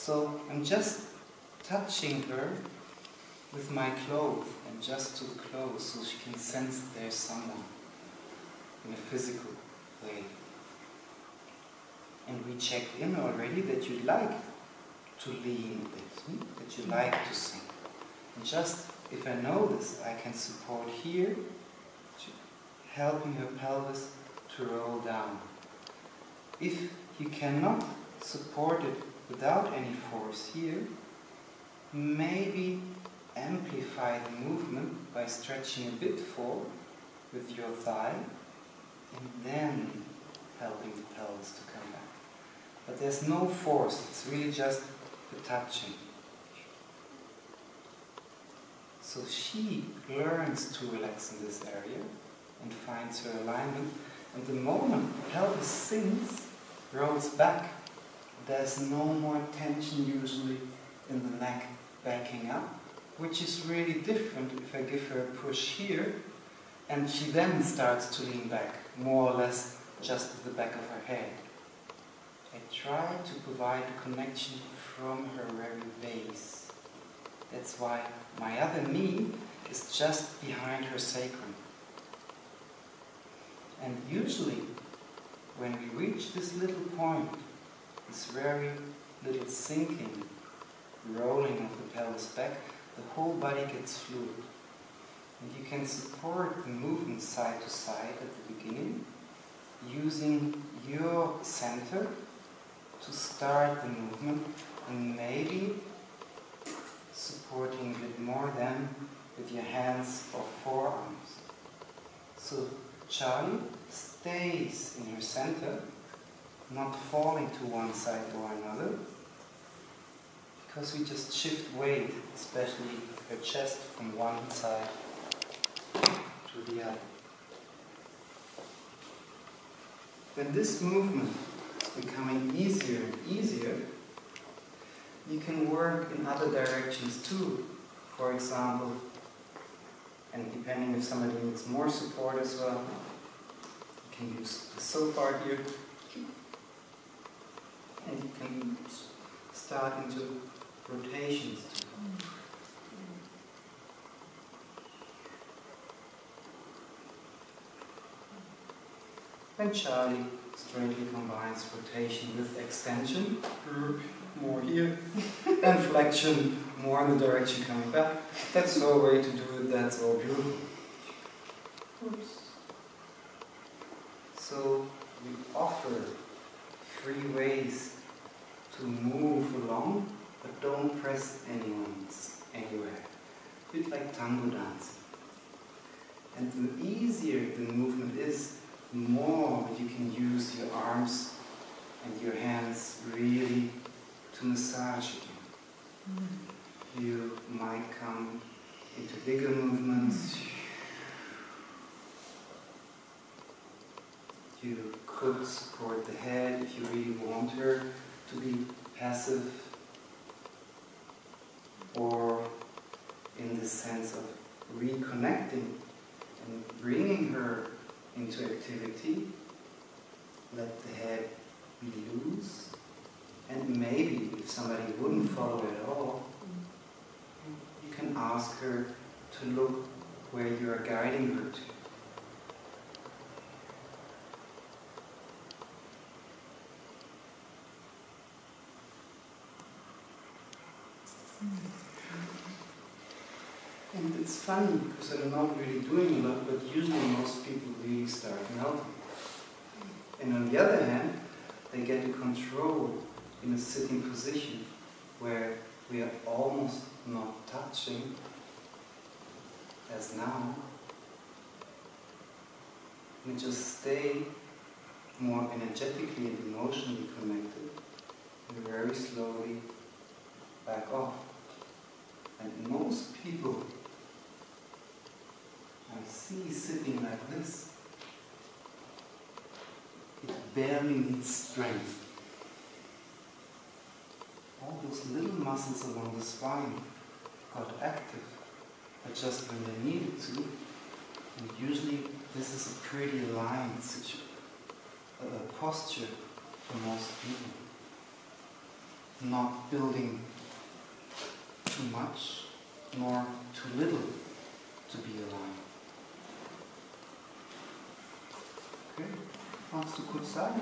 So I'm just touching her with my clothes, and just too close so she can sense there's someone in a physical way. And we checked in already that you'd like to lean a bit, that you like to sink. And just, if I know this, I can support here, helping her pelvis to roll down. If you cannot support it without any force here, maybe amplify the movement by stretching a bit forward with your thigh and then helping the pelvis to come back. But there's no force, it's really just the touching. So she learns to relax in this area and finds her alignment, and the moment the pelvis sinks, rolls back, there's no more tension usually in the neck backing up, which is really different if I give her a push here and she then starts to lean back, more or less just at the back of her head. I try to provide a connection from her very base. That's why my other knee is just behind her sacrum. And usually, when we reach this little point, this very little sinking, rolling of the pelvis back, the whole body gets fluid. And you can support the movement side to side at the beginning, using your center to start the movement, and maybe supporting a bit more than with your hands or forearms. So Charlie stays in her center, not falling to one side or another, because we just shift weight, especially her chest, from one side to the other. When this movement is becoming easier and easier, you can work in other directions too. For example, and depending if somebody needs more support as well, you can use the sofa here, and you can start into rotations too. And Charlie straightly combines rotation with extension, more here, and flexion, more in the direction coming back. That's our way to do it, that's all beautiful. Oops. So we offer 3 ways to move along, but don't press anyone anywhere. A bit like tango dancing. And the easier the movement is, the more you can use your arms and your hands really to massage again. You might come into bigger movements. You could support the head if you really want her to be passive, or in the sense of reconnecting and bringing her into activity. Let the head be loose, and maybe if somebody wouldn't follow at all, you can ask her to look where you are guiding her to. And it's funny because I'm not really doing a lot, but usually most people really start melting. And on the other hand, they get the control in a sitting position where we are almost not touching, as now. We just stay more energetically and emotionally connected, and very slowly back off. And most people I see sitting like this, it barely needs strength. All those little muscles along the spine got active, but just when they needed to. And usually this is a pretty aligned posture for most people. not building too much nor too little to be aligned. Okay, kannst du kurz sagen?